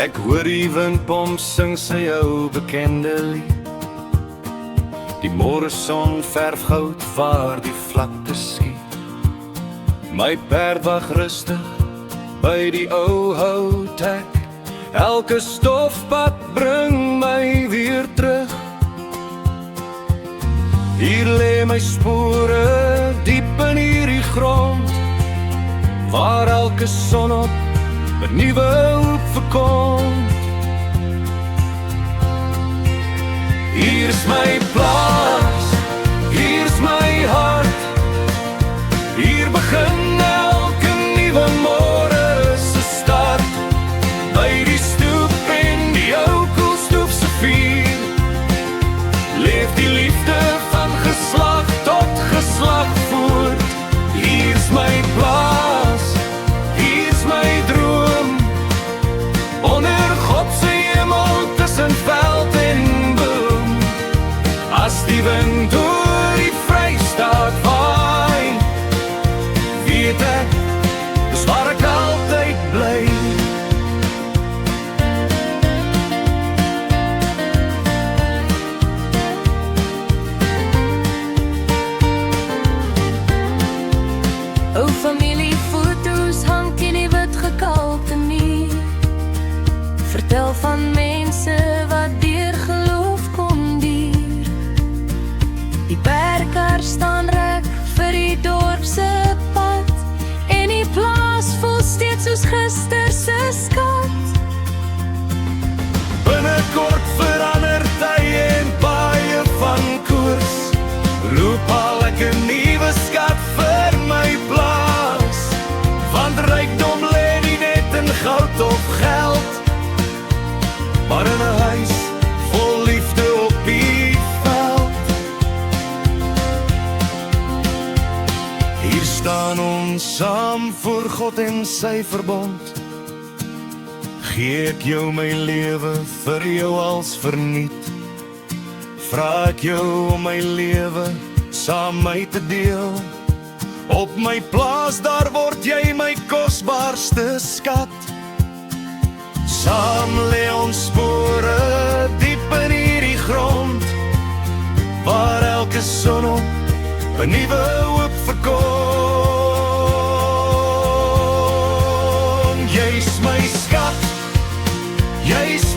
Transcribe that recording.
Ek hoor die windpomp sing sy ou bekende lied. Die môreson verf goud waar die vlakte skiet. My perd wag rustig by die ou houthek. Elke stofpad bring my weer terug. Hier lê my spore diep in hierdie grond, waar elke son op 'n nuwe hoop verkom. Hier's my plaas, hier's my hart. Hier begin elke nuwe môre se start. By die stoep en die ou koelstoep se vuur leef die liefde van geslag tot geslag voort. Hier's my plaas, hier's my droom, onder God se hemel tussen veld en boom. As die wind door die Vrystaat waai, weet ek, dis waar ek altyd bly. O familiefoto's hang teen die wit gekalkte muur. Vertel van mense wat deur geloof kom duur. Die bergkar staan reg vir die dorp se pad, en die plaas voel steeds soos gister se skat. Binnekort verander tye en baie van koers. Roep al ek 'n nuwe skat vir my plaas. Want rykdom lê nie net in goud of geld, maar in 'n huis vol liefde op die veld. Hier staan ons saam voor God en sy verbond. Gee ek jou my lewe vir jou als verniet. Vra ek jou om my lewe saam my te deel. Op my plaas daar word jy my kosbaarste skat. Saam lê ons spore diep in hierdie grond, waar elke son op 'n nuwe hoop verkom. Jy's my skat, jy's